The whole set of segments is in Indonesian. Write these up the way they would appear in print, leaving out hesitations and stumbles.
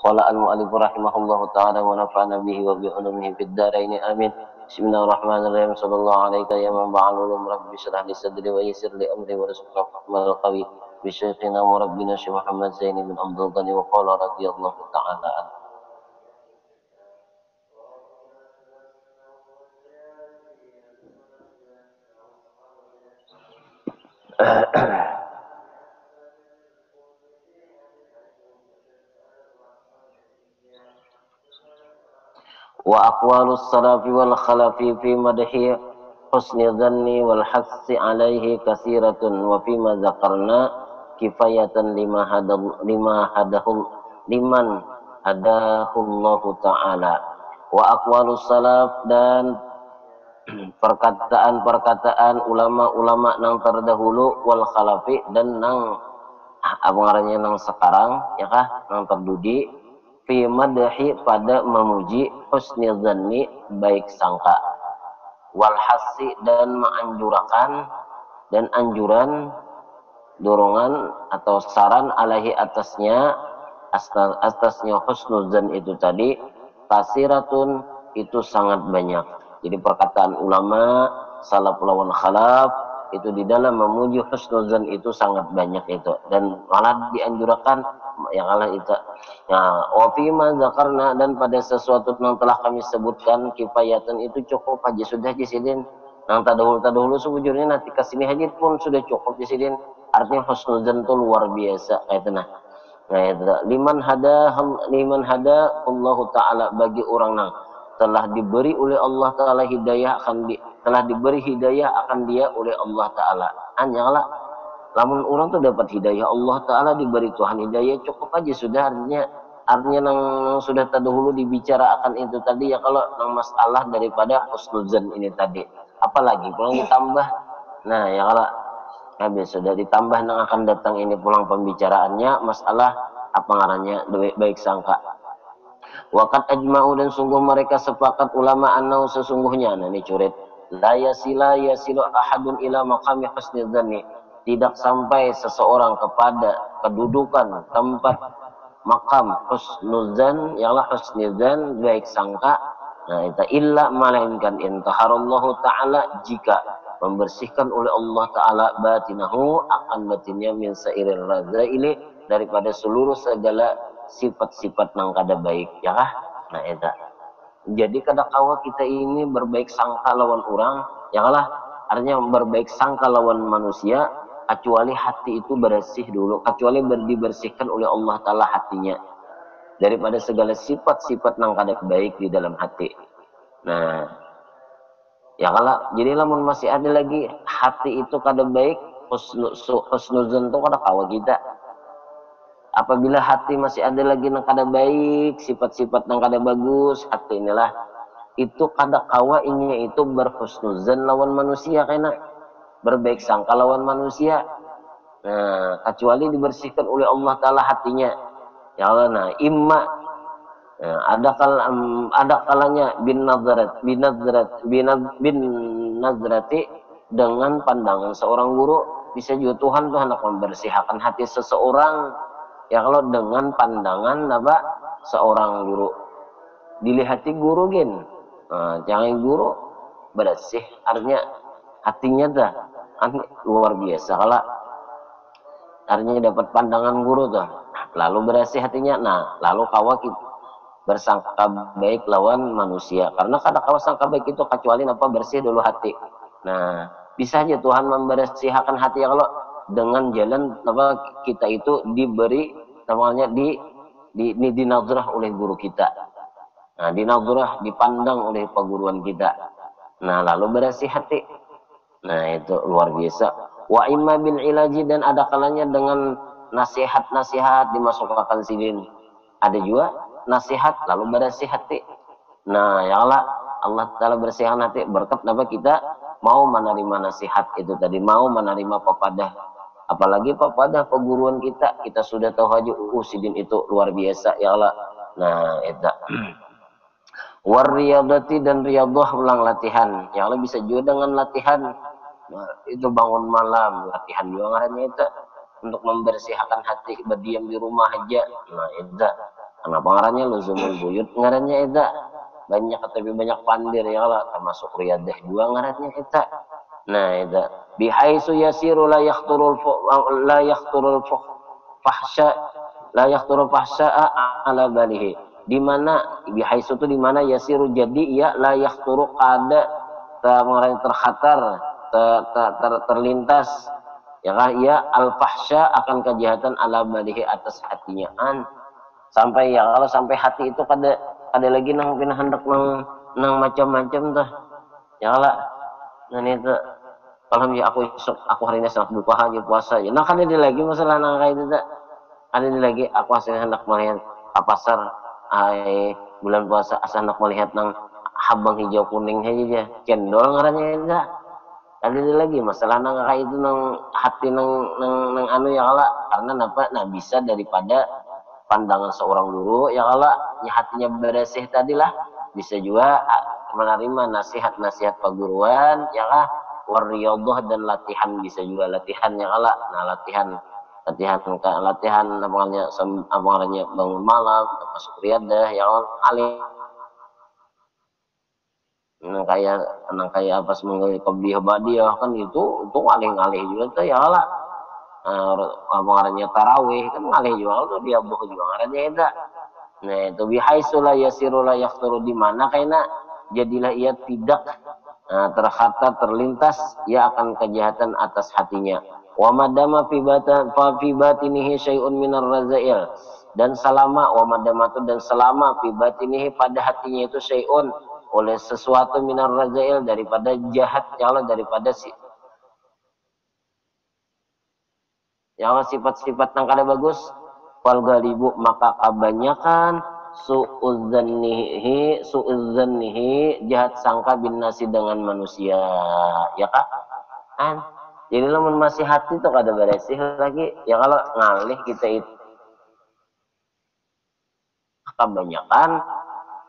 Qala al-mu'allif rahimahullahu ta'ala wa nafa'ana bihi wa bi ulumihi fid dharain amin. Bismillahirrahmanirrahim. Sallallahu alaihi ya man ba'al ulum rabbi shrah li sadri wa yassir li amri wa rizqna fahmal qawi bi syekhina wa rabbina Syekh Muhammad Zaini bin Abdul Ghani wa qala radhiyallahu ta'ala an. Wa aqwalus salafi wal khalafi fi madhi husni dhanni wal hassi alaihi kasiratun wa fi ma zakarna kifayatan liman hadahullahu ta'ala. Wa aqwalus salaf, dan perkataan-perkataan ulama-ulama nang terdahulu wal khalafi, dan nang ngarannya nang sekarang ya kah, nang terdudi fi madhi, pada memuji husni dzanni, baik sangka, wal hassi, dan menganjurkan dan anjuran, dorongan atau saran, alaihi, atasnya husnul dzan itu tadi, kasiratun, itu sangat banyak. Jadi perkataan ulama salaf lawan khalaf itu di dalam memuji husnul dzan itu sangat banyak itu, dan malah dianjurkan yang Allah itu. Nah, wa fi ma zakarna, dan pada sesuatu yang telah kami sebutkan, kifayatan, itu cukup aja sudah jisidin. Nang tadahulu sebujurnya nanti kesini haji pun sudah cukup jisidin. Artinya husnul dzan itu luar biasa kayak itu. Nah itu liman hada Allah taala, bagi orang nang telah diberi oleh Allah taala hidayah, telah diberi hidayah akan dia oleh Allah taala. Hanyalah lamun orang tuh dapat hidayah Allah taala, diberi Tuhan hidayah, cukup aja sudah. Artinya nang sudah terdahulu dibicarakan itu tadi ya, kalau nang masalah daripada husnul dzan ini tadi, apalagi pulang ditambah. Nah ya kalau habis sudah ditambah nang akan datang ini pulang pembicaraannya masalah apa ngarannya baik sangka. Waqad ajma'u, dan sungguh mereka sepakat ulama annau, sesungguhnya, nah ini curit, la yasilu ahadun ila maqami husni dzanni, tidak sampai seseorang kepada kedudukan tempat makam husnuzan, ialah husnuzan, baik sangka. Nah itu illa, melainkan intaharallahu ta'ala, jika membersihkan oleh Allah ta'ala batinahu, akan batinnya, min sairir razaili, daripada seluruh segala sifat-sifat nang kada baik ya kah. Nah itu jadi kadakawa kita ini berbaik sangka lawan orang ya kalah, artinya berbaik sangka lawan manusia, kecuali hati itu bersih dulu, kecuali dibersihkan oleh Allah taala hatinya daripada segala sifat-sifat nang kada baik di dalam hati. Nah ya kalah, jadi lamun masih ada lagi hati itu kada baik, husnuzan itu kadakawa kita. Apabila hati masih ada lagi nang kada baik, sifat-sifat nang kada bagus, hati inilah itu kada kawa ini itu berhusnuzan lawan manusia, kena berbaik sangka lawan manusia. Nah kecuali dibersihkan oleh Allah taala hatinya ya Allah. Nah imma, nah, ada kalanya bin nazrati, dengan pandangan seorang guru. Bisa juga Tuhan tuh hendak membersihkan hati seseorang ya kalau dengan pandangan apa seorang guru. Dilihati guru gin, nah, jangan guru bersih, artinya hatinya dah luar biasa. Kalau artinya dapat pandangan guru tuh, lalu bersih hatinya, nah lalu kawa bersangka baik lawan manusia, karena kada kawa sangka baik itu kecuali apa bersih dulu hati. Nah bisa aja Tuhan membersihkan hati ya kalau dengan jalan apa kita itu diberi namanya dinazrah oleh guru kita. Nah dinazrah, dipandang oleh perguruan kita, nah lalu bersih hati. Nah itu luar biasa. Wa imma bil ilaji, dan ada kalanya dengan nasihat-nasihat dimasukkan sidin. Ada juga nasihat lalu bersih hati. Nah ya Allah taala bersihkan hati berkat apa kita mau menerima nasihat itu tadi, mau menerima pepadah, apalagi pepadah perguruan kita sudah tahu aja sidin itu luar biasa ya Allah. Nah itu warriyadati, dan riyadhah ulang latihan ya Allah, bisa juga dengan latihan. Nah, itu bangun malam latihan juga ngarannya itu untuk membersihkan hati, berdiam di rumah aja. Nah itu Kenapa ngarannya luzumul buyut ngarannya eta banyak tapi banyak pandir ya lah termasuk riyadah juga ngarannya eta. Nah eta bihaisu yasiru la yakhturul fahsya la yakhturul fahsya'a ala balihi. Di mana bihaisu itu di mana yasiru jadi ya la yakhturu kada terkhatar terlintas ya kah ya al fahsya akan kejahatan ala balihi atas hatinya sampai ya kalau sampai hati itu ada lagi nang hendak nang macam-macam tuh ya lah nah itu kalau ya aku hari ini sangat lupa aja puasa ya nah kan ada lagi masalah nang kayak itu tak ada lagi aku hasilnya hendak melihat pasar bulan puasa asa hendak melihat nang habang hijau kuning aja cendol ngarannya enggak ada lagi masalah nang kayak itu nang hati nang anu ya Allah karena apa nah bisa daripada pandangan seorang guru ya Allah ya hatinya bersih tadilah bisa juga menerima nasihat-nasihat perguruan ya lah wariyadhah dan latihan bisa juga latihan ya Allah nah latihan apa namanya bangun malam masuk riyadah ya Allah alim nang kayak apa semoga qabih badiah kan itu ngalih juga tuh ya Allah ngarannya tarawih kan ngalih juga tuh dia buh juga ngarannya eta nah itu bihaisu la yasiru la yakhthuru di mana kaina jadilah ia tidak terkhatar terlintas ia akan kejahatan atas hatinya wa madama fi batinihi syai'un minar razail dan selama wa madamatu dan selama fi batinihi pada hatinya itu syai'un oleh sesuatu minar razail daripada jahat ya Allah daripada ya Allah sifat-sifat yang kada bagus fal galibu maka kebanyakan suuzzannihi jahat sangka bin nasi dengan manusia ya kah jadi lamun masih hati tuh kada beresih lagi ya kalau ngalih kita itu kebanyakan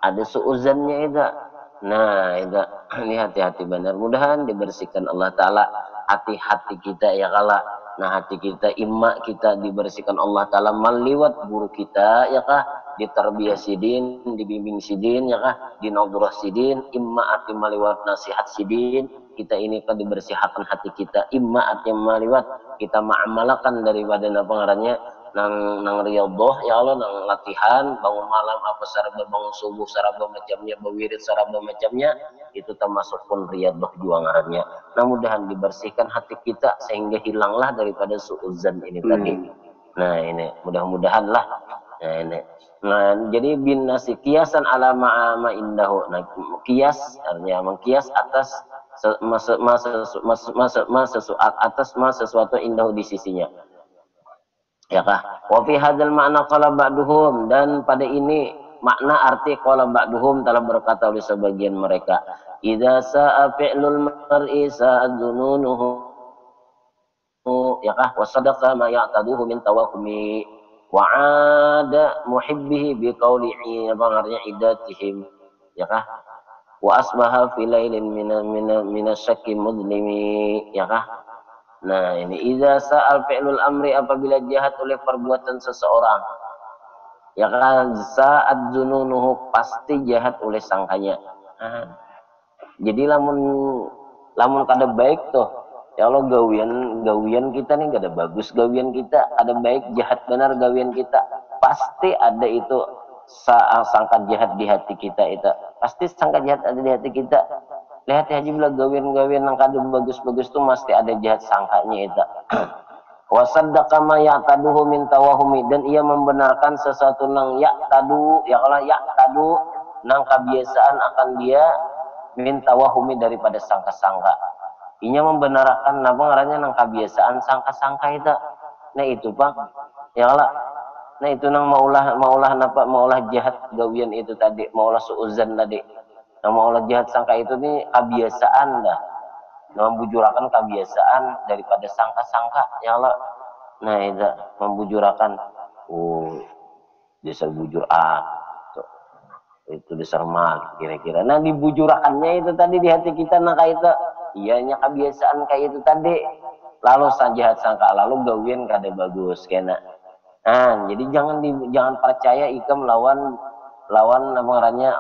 ada suuzzannya itu nah itu ini hati-hati benar mudahan dibersihkan Allah Ta'ala hati-hati kita ya kala nah hati kita imma kita dibersihkan Allah Ta'ala meliwat guru kita ya kah ditarbiyah sidin dibimbing sidin ya kah dinadrah sidin imma hati meliwat nasihat sidin kita ini kan dibersihkan hati kita imma hati meliwat kita ma'amalakan daripada pengarannya nang riyadhah ya Allah nang latihan bangun malam apa saraba bangun subuh saraba macamnya berwirid saraba macamnya itu termasuk pun riyadhah juga ngarannya nah mudahan dibersihkan hati kita sehingga hilanglah daripada suudzan ini tadi nah ini mudah-mudahan lah nah ini nah jadi bin nasi kiasan ala ma'ama indahu nah kias artinya mengkias atas sesuatu indahu di sisinya ya kah wa fi hadzal ma'na qala ba'duhum dan pada ini makna arti qala ba'duhum telah berkata oleh sebagian mereka idza sa'a fi'lul mar'i sa'adzununuhu ya kah wa sadaqa ma ya'taduhu min tawahumi wa 'ada muhibbihi bi qawli'i bangarnya idatihim ya kah wa asbaha fi lailin min asyakki mudlimi ya kah nah ini idza sa'al fi'lul amri apabila jahat oleh perbuatan seseorang ya kan sa'ad zununuhu pasti jahat oleh sangkanya jadi lamun kada baik tuh ya Allah gawian kita nih kada bagus gawian kita ada baik jahat benar gawian kita pasti ada itu sangka jahat di hati kita itu pasti sangka jahat ada di hati kita lihat aja bila gawian-gawian yang kada bagus-bagus tuh mesti ada jahat sangkanya itu. Wa saddaqa ma ya'taduhu min tawahumi dan ia membenarkan sesuatu nang ya'tadu ya kalau ya'tadu nang kebiasaan akan dia min tawahumi daripada sangka-sangka. Inya membenarkan apa ngarannya nang kebiasaan sangka-sangka itu. Nah itu Pak. Ya Allah. Nah itu nang maulah jahat gawian itu tadi, maulah suudzan tadi. Nah, maulah jahat sangka itu nih kebiasaan dah. Membujurakan kebiasaan daripada sangka-sangka ya Allah. Nah itu membujurakan dasar bujur itu dasar mal kira-kira. Nah dibujurakannya itu tadi di hati kita nah kayak itu ianya kebiasaan kayak itu tadi lalu jahat sangka lalu gawian kada bagus kena Jadi jangan percaya ikam lawan apa ngarannya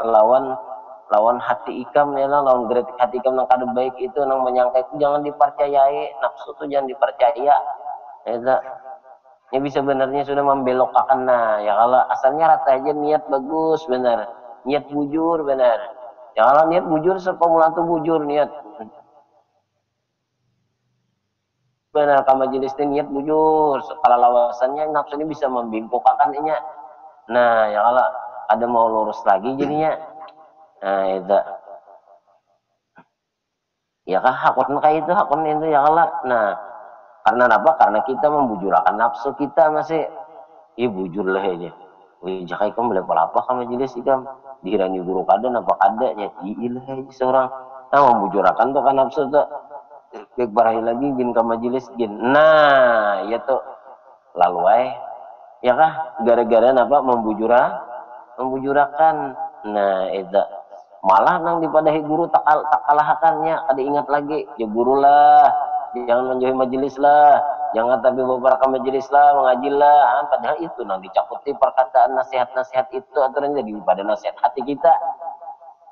lawan hati ikam ya lah, lawan geretik hati ikam nang kada baik itu nang menyangka itu jangan dipercayai, nafsu tuh jangan dipercaya. Ya bisa benarnya sudah membelokkan, nah ya kalau asalnya rata aja niat bagus benar, niat bujur benar. Ya kalau niat bujur sepemula tuh bujur niat benar, ka majelis niat bujur kalau lawasannya nafsu ini bisa membingkukakan ini. Nah ya kalau ada mau lurus lagi jadinya, nah itu ya kah hakun kayak itu ya kalau nah karena apa, karena kita membujurakan nafsu kita masih bujur lah aja. Wih jakai kamu boleh apa kamu majelis ikam dihirani guru kada apa kadanya ilah aja seorang nah membujurakan tuh kan nafsu tuh barahi lagi gin ke majelis gin, nah ya tuh lalu ya kah gara-gara apa membujurakan, nah itu malah nang dipadahi guru tak kalahakannya ada ingat lagi ya guru lah jangan menjauhi majelis lah, jangan tapi beberapa majelis lah mengaji lah, padahal itu nang dicakuti perkataan nasihat-nasihat itu aturan jadi pada nasihat hati kita,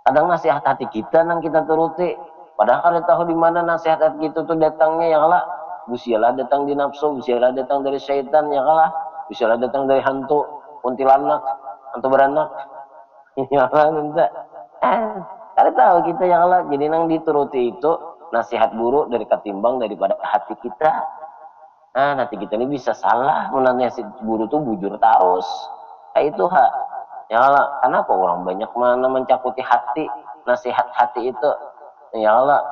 kadang nasihat hati kita nang kita turuti padahal kada tahu di mana nasihat hati itu tuh datangnya ya kalah busialah datang di nafsu, busialah datang dari syaitan ya kalah, busialah datang dari hantu kuntilanak hantu beranak ya kan enggak kada tahu kita ya kalah, jadi nang dituruti itu nasihat buruk dari ketimbang daripada hati kita. Nanti kita ini bisa salah nasihat guru tuh bujur terus kayak itu ya Allah, kenapa orang banyak mana mencakuti hati nasihat hati itu ya Allah,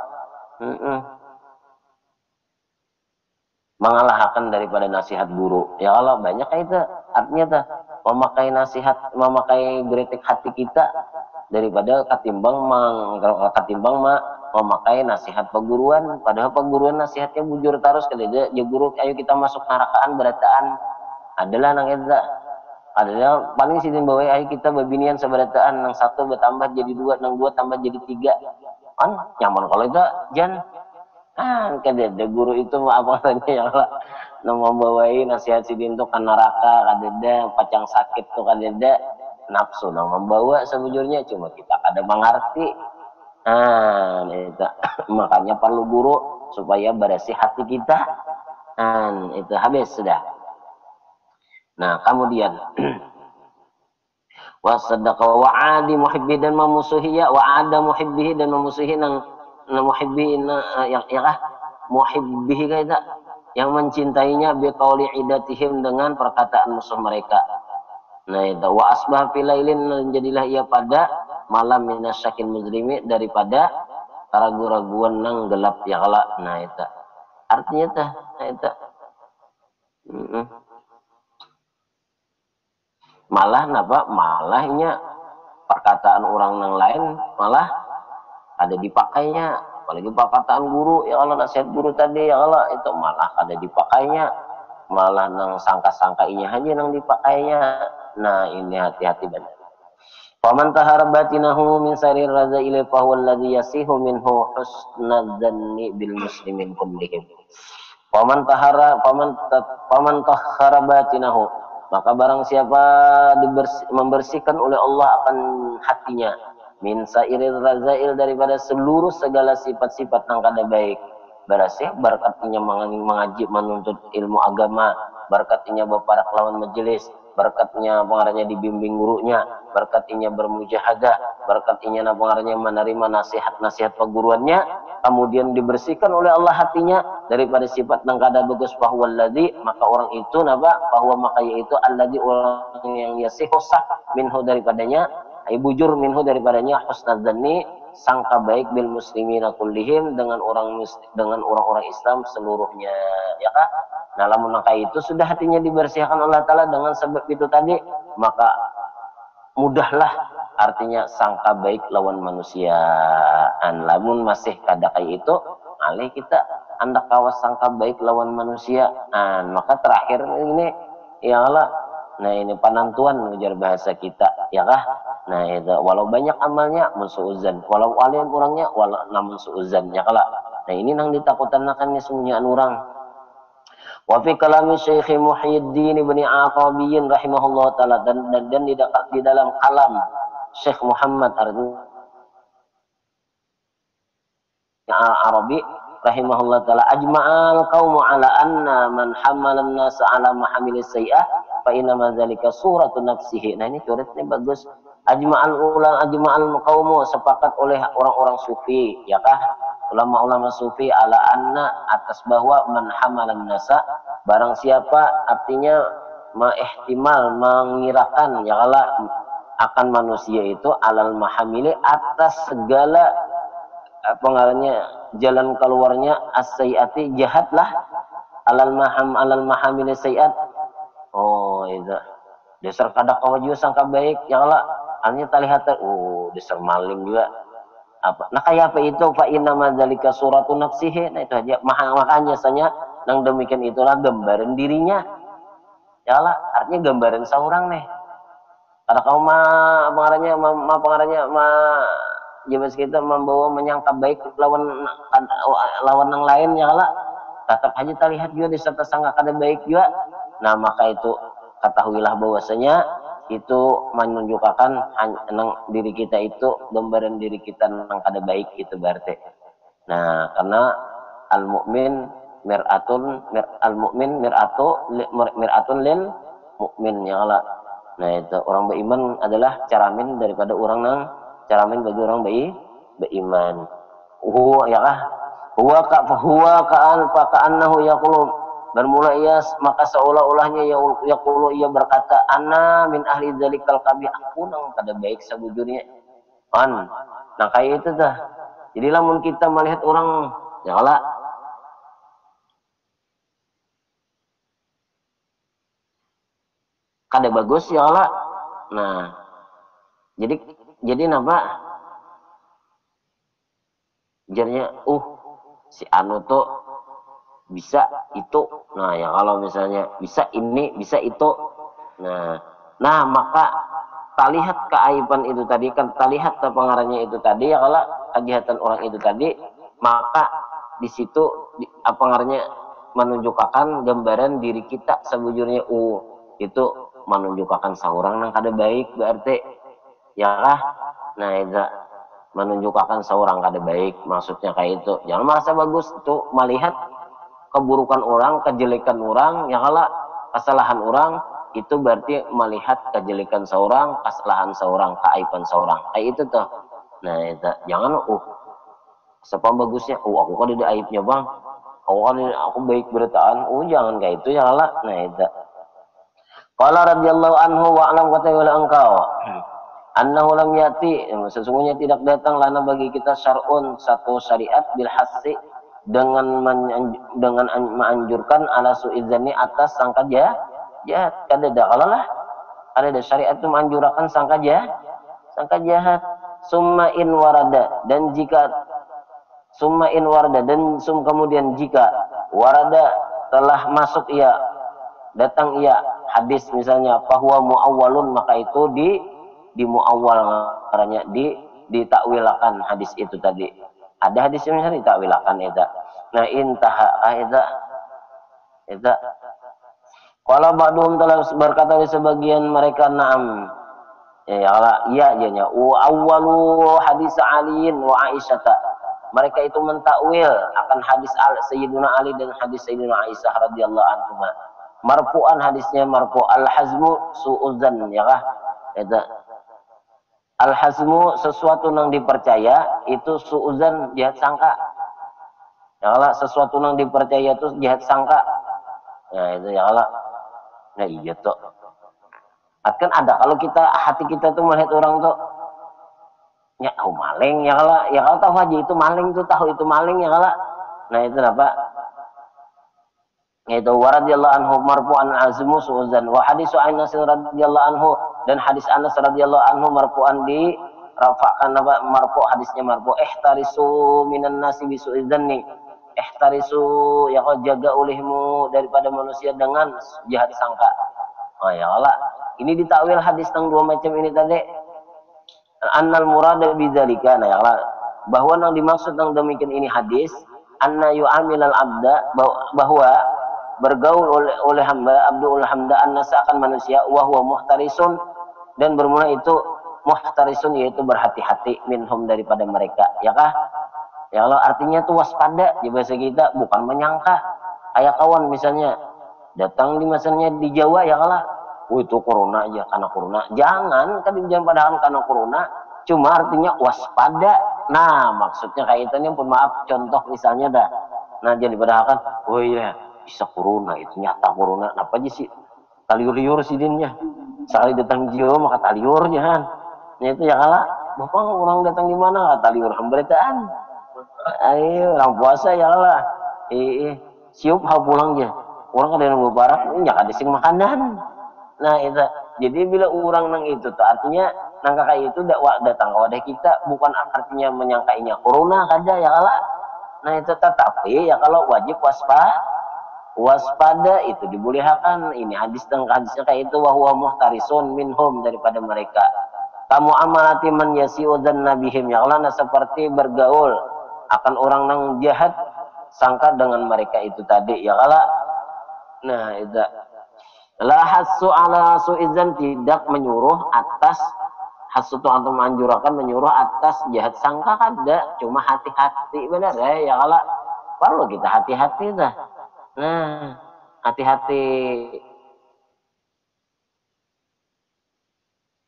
mengalahkan daripada nasihat guru ya Allah banyak kayak itu artinya tuh memakai geritik hati kita daripada ketimbang memakai nasihat peguruan, padahal peguruan nasihatnya bujur terus kada ya guru ayo kita masuk narakaan berataan adalah nang eta adalah paling sini bawa ayo kita babinian seberataan nang satu bertambah jadi dua nang dua tambah jadi tiga kan nyaman kalau itu jan kada guru itu apa tanya ya Allah nang membawai nasihat sidin tuh kan neraka kada pacang sakit tuh kada nafsu nang membawa sebujurnya cuma kita kada mengerti. Itu makanya perlu guru supaya bersih hati kita. Itu habis sudah. Nah kemudian wasadaqa wa'adi muhibbi dan memusuhi ya wa'ada muhibbihi dan memusuhi nang muhibbi yang muhibbihi kaita yang mencintainya biqauli idatihim dengan perkataan musuh mereka. Nah itu wa asbah filailin jadilah ia pada malam minasyakin mujrimi daripada ragu-raguan nang gelap ya kala. Nah itu artinya tah nah itu malah napa malahnya perkataan orang nang lain malah ada dipakainya, apalagi perkataan guru ya Allah nasihat guru tadi ya Allah itu malah ada dipakainya, malah nang sangka-sangkainya aja nang dipakainya. Nah ini hati-hati benar. Faman tahara batinahu min sarir razaili fa huwa alladhi yasihu minhu husnadzanni bil muslimin kullihim. Faman tahara batinahu maka barang siapa membersihkan oleh Allah akan hatinya min sairil razail daripada seluruh segala sifat-sifat yang kada baik, bersih berkatnya mengaji menuntut ilmu agama, berkatnya beparak lawan majelis, berkatnya pengarangnya dibimbing gurunya, berkatnya bermujahadah, berkatnya pengarangnya menerima nasihat-nasihat peguruannya, kemudian dibersihkan oleh Allah hatinya daripada sifat yang kada bagus, bahwa alladzi maka orang itu bahwa maka yaitu alladzi orang yang yasihusa minhu daripadanya ay bujur minhu daripadanya husnadzanni sangka baik bil muslimina kullihim dengan orang-orang Islam seluruhnya ya kan. Nah lamun itu sudah hatinya dibersihkan Allah Ta'ala dengan sebab itu tadi, maka mudahlah artinya sangka baik lawan manusia. Lamun masih kada kayak itu alih kita hendak kawas sangka baik lawan manusia. Maka terakhir ini ya Allah, nah ini penentuan mengejar bahasa kita ya kah. Nah itu walau banyak amalnya musuuzan, walau alim orangnya walau namun suuzan ya kala. Nah ini nang ditakutan akan sesungguhnya orang. Wa fi kalami Syekh Muhyiddin Ibn Arabi rahimahullah taala, dan di dalam kalam Syekh Muhammad Arabi rahimahullah taala, ajma'al qaumu ala anna man hamalan nas ala mahamilis sayyi'ah fa inna ma dzalika suratu nafsihi. Nah, ini coretnya bagus. Ajma'al qaumu, sepakat oleh orang-orang sufi, ya kah? Ulama-ulama sufi ala anna, atas bahwa man hamalan nasa, barang siapa, artinya ihtimal, mengirakan, ya kala, akan manusia itu alal mahamili, atas segala pengarangnya jalan keluarnya as-sayyiati, jahatlah, alal mahamil sayyiat. Oh, itu dasar kada kawaju sangka baik, ya Allah, hanya terlihat dasar maling juga apa. Nah, kayak apa itu? Fa inna madzalika suratu nafsihi. Nah, itu aja, makanya sanya nang demikian itulah gambaran dirinya, ya Allah, artinya gambaran seorang nih. Kada kau pengarangnya jelas kita membawa menyangka baik lawan yang lain, ya lah, tetap aja terlihat juga diserta sangka kada baik juga. Nah, maka itu ketahuilah bahwasanya itu menunjukkan diri kita itu gambaran diri kita nang kada baik itu berarti. Nah, karena al mukmin mir'atun lil mukmin, ya lah. Nah, itu orang beriman adalah caramin daripada orang nang caramin bagi orang beriman. Huwa, ya kah? Huwa ka'annahu yaqulu, bermula ia maka seolah-olahnya yaqulu ia berkata, ana min ahli dzalikal qabih, aku nang kada baik sabujurnya. Nah, kayak itu dah. Jadi lamun kita melihat orang, ya lah, kada bagus, ya lah. Nah, jadi napa? Jarnya, si anu tuh bisa itu. Nah, ya kalau misalnya bisa ini, bisa itu. Nah, maka terlihat keaiban itu tadi, kan terlihat pengarangnya itu tadi, ya kalau kejahatan orang itu tadi, maka di situ pengarangnya menunjukkan gambaran diri kita sebujurnya. Itu menunjukkan seorang yang kada baik berarti, ya kah? Nah, itu menunjukkan seorang kada baik, maksudnya kayak itu. Jangan merasa bagus itu melihat keburukan orang, kejelekan orang, ya kala, kesalahan orang, itu berarti melihat kejelekan seorang, kesalahan seorang, keaiban seorang. Kayak itu tuh. Nah, itu jangan siapa bagusnya, aku kan ada aibnya bang, aku baik berataan, jangan kayak itu, ya kala. Nah, itu qala radhiyallahu anhu wa alam qatawala engkau annahu lam yati, sesungguhnya tidak datang lana bagi kita syar'un, satu syariat, bil hasi, dengan menganjurkan ala su'idzani, atas sangka jahat. Kada ada, kalau lah ada syariat itu menganjurkan sangka jahat. Summa in warada, dan kemudian jika warada telah masuk datang hadis misalnya, bahwa muawwalun, maka itu di muawwal, karena ditakwilakan hadis itu tadi. Ada hadis yang misalnya ditakwilakan itu. Nah, intaha itu. Kalau ba'dhum telah berkata di sebagian mereka, na'am. Ya Allah, iya janya. Awwalu hadis Aliin wa Aisyata. Mereka itu mentakwil akan hadis Sayyidina Ali dan hadis Sayyidina Aisyah radhiyallahu anhuma. Marfu'an, hadisnya marfu', al-hazmu su'uzan, ya kah? Itu al-hazmu sesuatu yang dipercaya, itu su'uzan jahat sangka. Ya Allah, sesuatu yang dipercaya itu jahat sangka. Nah, itu ya Allah. Nah, iya tuh. Kan ada kalau hati kita tuh melihat orang tuh, ya maling, ya Allah, tahu aja itu maling tuh, tahu itu maling, ya Allah. Nah, itu apa? Yaitu waradhiyallahu anhu marfu'an azmu su'uzan, wa hadisu Anas radhiyallahu anhu, dan hadis Anas radhiyallahu anhu marfu'an di rafakan marfu', hadisnya marfu', ihtarisu minan nasi bisu'idzanni, ihtarisu, ya kau jaga olehmu daripada manusia dengan jahat sangka. Oh, ya Allah, ini ditakwil hadis tentang dua macam ini tadi. Annal murada bidzalika, nah ya Allah, bahwa yang dimaksud yang demikian ini hadis, anna yu'amilal abda, bahwa bergaul oleh hamba Abdul Hamda an-nasa akan manusia wa huwa muhtarisun, dan bermula itu muhtarisun yaitu berhati-hati minhum daripada mereka, ya kah? Ya Allah, artinya tuh waspada di bahasa kita, bukan menyangka. Kayak kawan misalnya datang di misalnya di Jawa, ya Allah, itu corona aja, karena corona. Jangan kan jangan padahal karena corona, cuma artinya waspada. Nah, maksudnya kayak itu nih, pemaaf contoh misalnya dah. Nah, jadi padahal kan, oh iya, bisa corona, itu nyata corona. Apa aja sih? Taliur-liur sih dinnya. Sekali datang Jawa maka taliurnya kan. Nah itu ya kala, bapak orang datang di mana? Taliur hambretaan. Ayo, orang puasa ya kala. Siup hal pulang aja. Orang ada yang barat, ini ada sing makanan. Nah itu, jadi bila orang nang itu tuh artinya nang kakak itu datang ke wadah kita, bukan artinya menyangkainya corona kada ya kala. Nah itu tetapi ya kalau wajib waspada itu dibolehkan. Ini hadisnya kayak itu, wa huwa muhtarisun minhum daripada mereka. Kamu amalati man yasi'u dzannabihim, ya Allah, seperti bergaul akan orang nang jahat sangka dengan mereka itu tadi, ya Allah. Nah itu la hasu ala suizan, tidak menyuruh atas hasu itu atau menganjurkan menyuruh atas jahat sangka kada, cuma hati-hati benar ya Allah, perlu kita hati-hati dah. Nah, hati-hati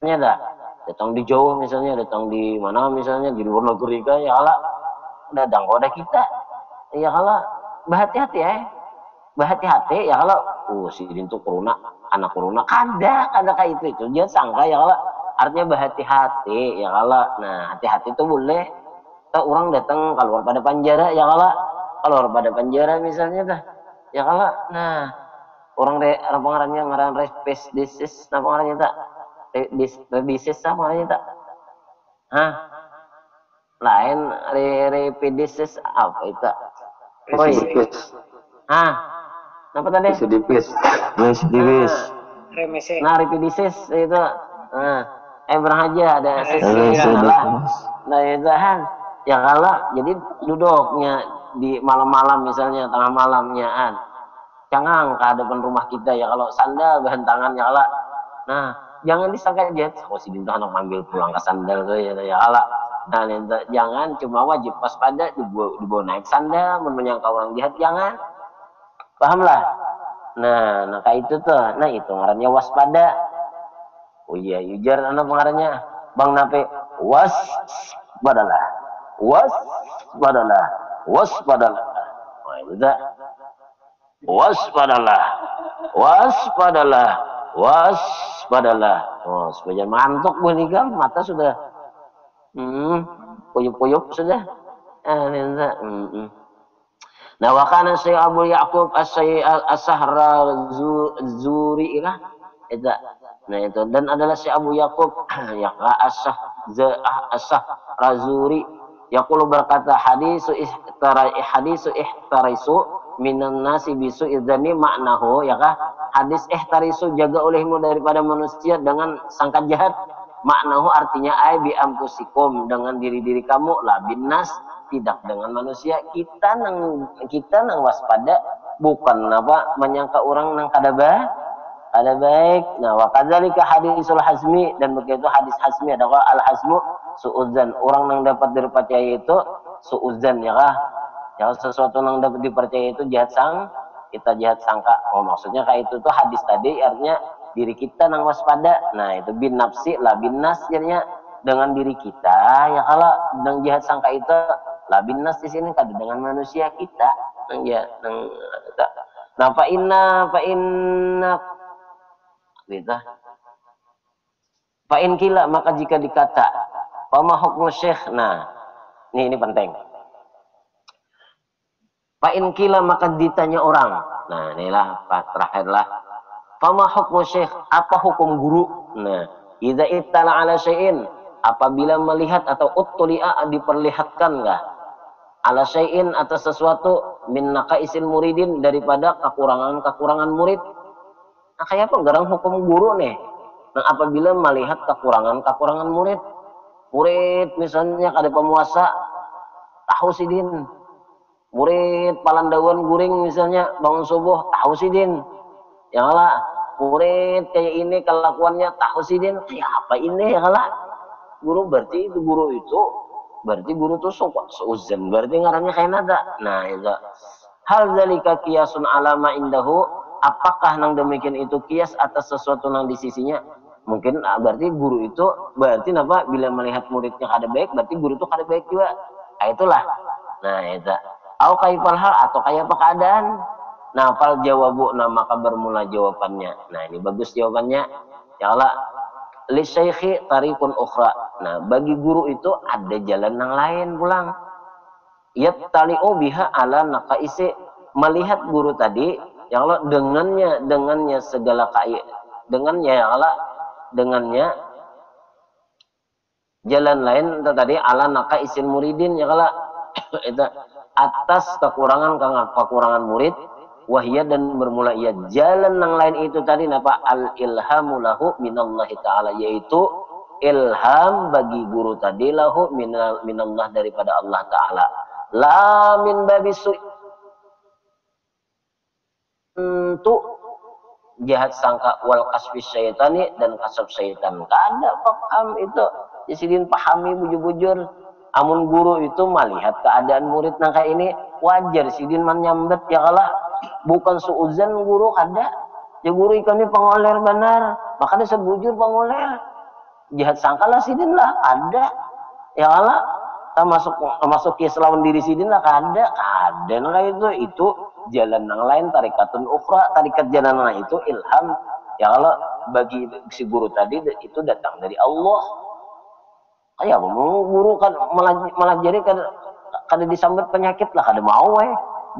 dah. Datang di Jawa misalnya, datang di mana misalnya, di luar negeri kan, ya Allah, datang kode kita. Ya Allah, berhati-hati ya. Berhati-hati ya Allah. Si itu corona, anak corona. Kada kayak itu. Jangan sangka ya Allah. Artinya berhati-hati ya Allah. Nah, hati-hati itu boleh. Orang datang keluar pada penjara ya Allah. Keluar pada penjara misalnya dah. Ya Allah, nah orang pengarangnya ngarang race disease, apa ngarangnya tak? Disease sama ngarangnya tak? Hah? Lain repidisis apa itu? Oi. Hah? Apa tadi? Residipis. Nah, repidisis itu. Nah, berang aja ada sesi nah itu kan. Ya kalau jadi duduknya di malam-malam misalnya, tengah malamnya kan, jangan ke depan rumah kita ya kalau sandal bahan ya Allah. Nah jangan disangka aja si dinta anak manggil pulang ke sandal tuh ya Allah. Nah jangan, cuma wajib waspada, dibawa naik sandal menyangka orang jahat, jangan, pahamlah. Nah kayak itu tuh, nah itu ngarannya waspada. Oh iya, ujar anak pengarangnya Bang Nape, waspadalah. Wah itu dah. Waspadalah. Oh, supaya mantuk boleh kan, mata sudah puyup-puyup sudah. Nah, wakana Syekh Abu Ya'qub As-Sahrazuri lah. Itu. Nah itu, dan adalah Syekh Abu Ya'qub ya As-Sahrazuri yaqulu berkata, hadisu ihtarisu minan nasi bisu idzani maknahu, ya kah? Hadis ihtarisu, jaga olehmu daripada manusia dengan sangka jahat, maknahu artinya ai bi ampusikum, dengan diri-diri kamu, la binnas, tidak dengan manusia. Kita nang waspada, bukan apa menyangka orang nang kada baik. Nah, wa kadzalika hadisul hazmi, dan begitu hadis hazmi adalah al hazmu suudzan, orang yang dapat dipercaya itu suudzan, ya kah? Yang sesuatu yang dapat dipercaya itu kita jahat sangka. Oh, maksudnya kayak itu tuh hadis tadi artinya diri kita nang waspada. Nah, itu bin nafsi la bin nas, jadinya dengan diri kita. Ya kalau nang jahat sangka itu la bin nas di sini kada dengan manusia kita. Nah, fa inna gitu. Fa in kila, maka jika dikata pama hukmu syekh. Nah, ini penting. Fa in kila, maka ditanya orang. Nah, inilah terakhirlah. Fama hukmu syekh, apa hukum guru? Nah, idza ittala ala syai'in, apabila melihat atau uttuli'a, diperlihatkan enggak? Ala syai'in, atas sesuatu, min naqaisil muridin, daripada kekurangan murid. Nah, kayak apa garang hukum guru nih? Nah, apabila melihat kekurangan murid misalnya kada pemuasa, tahu sidin Murid palandauan guring misalnya bangun subuh tahu sidin. Ya lah, murid kayak ini kelakuannya tahu sidin. Kayak apa ini ya lah? Guru berarti itu berarti guru tuh seuzan berarti ngarannya kayak nada. Nah itu hal zalika kiasun alama indahu, apakah nang demikian itu kias atas sesuatu nang di sisinya? Mungkin berarti guru itu berarti apa bila melihat muridnya kada baik berarti guru itu kada baik juga. Nah, itulah. Nah itu au kaifal hal atau kayak apa keadaan. Nah fal jawabu, nah maka bermula jawabannya. Nah ini bagus jawabannya. Ya Allah, li syaikhi tariqun ukhra. Nah, bagi guru itu ada jalan yang lain pulang. Yattali'u biha ala naqaisi, melihat guru tadi, ya Allah dengannya segala dengannya ya Allah dengannya jalan lain itu tadi ala naqaisin muridin ya Allah itu atas kekurangan murid wahya, dan bermula ia jalan yang lain itu tadi napa al ilhamu lahu minallahi taala, yaitu ilham bagi guru tadi lahu minallah daripada Allah taala, la min babi untuk jahat sangka wal kasfi syaitani, dan kasab syaitan kada paham itu Sidin pahami bujur-bujur. Amun guru itu melihat keadaan murid nang kayak ini wajar Sidin menyambet ya kalah, bukan suuzan guru kada ya guru ikannya pengoler benar makanya sebujur pengoler jahat sangka lah Sidin lah ada ya kalah masuk ke lawan diri Sidin lah kada lah itu jalan yang lain, tarikatun ukhra, tarikat jalan lain itu ilham ya kalau bagi si guru tadi itu datang dari Allah. Kayak guru kan malah jadi kada disambut penyakit lah, kada mau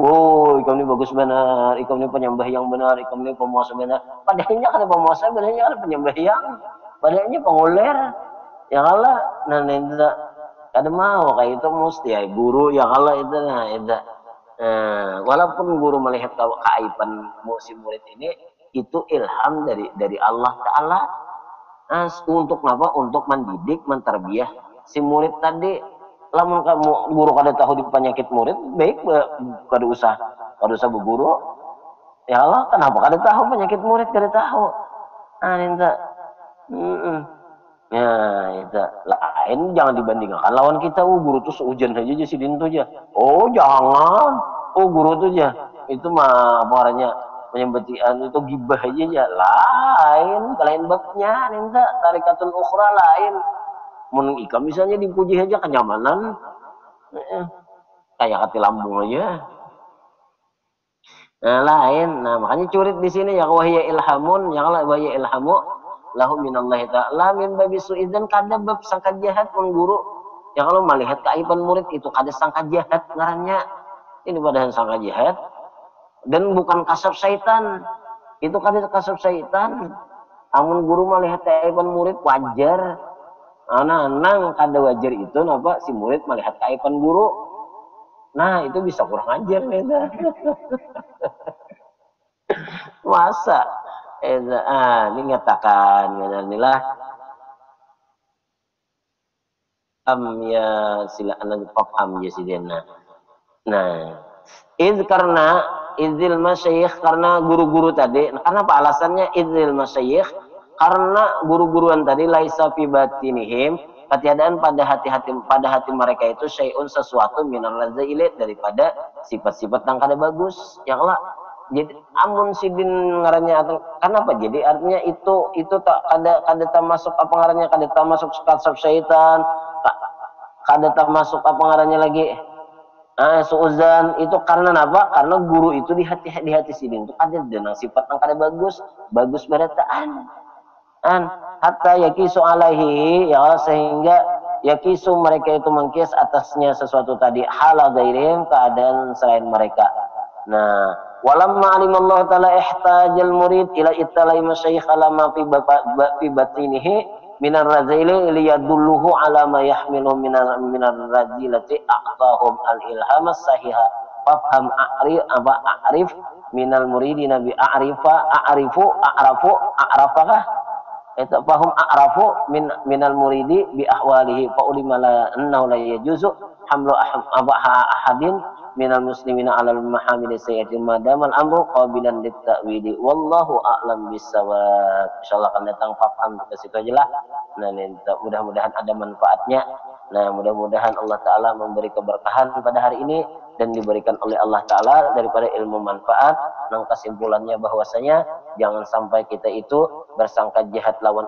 boy ikam ini bagus benar, ikam ini penyembah yang benar, ikam ini pemuasa benar, padahalnya kada pemuasa, padahalnya kada penyembah yang, padahalnya penguler ya kalah. Nah itu kada mau kayak itu mesti ya guru ya kalah itu. Nah itu walaupun guru melihat keaiban si murid ini itu ilham dari Allah Ta'ala. Untuk apa? Untuk mendidik, menterbiah si murid tadi. Lamun kamu guru kada tahu di penyakit murid, baik kada usah berguru. Ya Allah, kenapa kada tahu penyakit murid, kada tahu. Ninta. Ya, itu lain jangan dibandingkan lawan kita. Guru tuh seujan aja Sidin tuh aja. Oh, jangan. Guru tuh aja. Itu mah marahnya penyembetian itu gibah aja lain babnya ninta tarikatun ukhra lain. Mun ikam misalnya dipuji aja kenyamanan kayak hati lambung aja. Nah lain, nah makanya curit di sini ya wahya ilhamun, ya Allah wahya ilhamu lahu minallahi ta'ala min babi su'idzan, kada bab sangka jahat mun guru ya kalau melihat keaiban murid itu kada sangka jahat ngarannya, ini padahal sangka jahat dan bukan kasab syaitan, itu kada kasab syaitan. Amun guru melihat keaiban murid wajar, nang kada wajar itu napa si murid melihat keaiban guru, nah itu bisa kurang ajar nih. Masa ini nyatakan inilah ya sila anak paham ya sidena. Nah karena idzil masyayikh, karena guru-guru tadi, karena apa alasannya idzil masyayikh, karena guru-guruan tadi laisa fi batinihim, ketiadaan pada hati mereka itu syai'un sesuatu minal lazailit, daripada sifat-sifat yang kada bagus ya Allah. Jadi amun Sidin ngarannya kenapa jadi artinya itu tak kada termasuk apa ngarannya, kada termasuk kasab syaitan, kada termasuk apa ngarannya lagi suuzan, itu karena apa? Karena guru itu di hati Sidin itu ada dengan sifat yang kada bagus berataan hatta yakisu alaihi ya Allah, sehingga yakisu mereka itu mengkis atasnya sesuatu tadi hala ghairihim, keadaan selain mereka. Nah walamma alimallahu ta'ala ihtajal murid ila ittalai masyayikh alama fi batinihi minar razaili liyadulluhu ala ma yahmilu minar razilati aqtahum al ilham as-sahiha fafham a'rif minal muridina bi a'rafakah Itu fahum a'rafu minal muridi bi ahwalihi fa ulima la annahu la yajuzu hamlu ahadin minal muslimina 'alal mahamil sayyidil madamal amru qabilan lit ta'wili wallahu a'lam bissawab. Insyaallah akan datang paham ke situ aja lah. Nah, mudah-mudahan ada manfaatnya. Nah, mudah-mudahan Allah taala memberi keberkahan pada hari ini dan diberikan oleh Allah taala daripada ilmu manfaat. Nah, kesimpulannya bahwasanya jangan sampai kita itu bersangka jahat lawan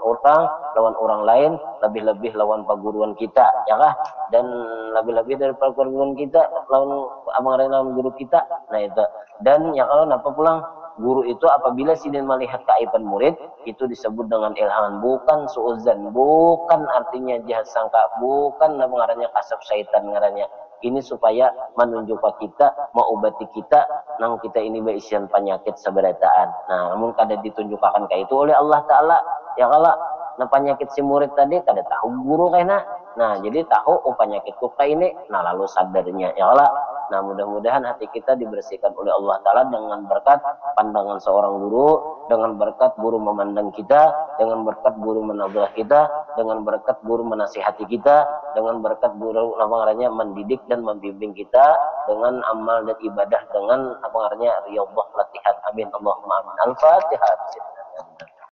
orang lain, lebih-lebih lawan perguruan kita, ya kah? Dan lebih-lebih dari perguruan kita, lawan guru kita. Nah itu. Dan ya kalau napa pulang guru itu apabila sidin melihat keaiban murid itu disebut dengan ilham, bukan suuzan, bukan artinya jahat sangka, bukan ngarannya kasab syaitan ngarannya. Ini supaya menunjukkan kita, mengobati kita, nang kita ini berisian penyakit seberataan. Nah, namun kada ditunjukkan kayak itu oleh Allah Ta'ala. Ya kalau nah penyakit si murid tadi kada tahu guru kayaknya. Nah, jadi tahu penyakitku kayak ini, nah lalu sadarnya. Ya kalau nah mudah-mudahan hati kita dibersihkan oleh Allah Ta'ala dengan berkat pandangan seorang guru, dengan berkat guru memandang kita, dengan berkat guru menabrak kita, dengan berkat guru menasihati kita, dengan berkat guru namanya mendidik dan membimbing kita dengan amal dan ibadah dengan apa namanya riyadhah latihan. Amin Allahumma amin. Al-Fatihah.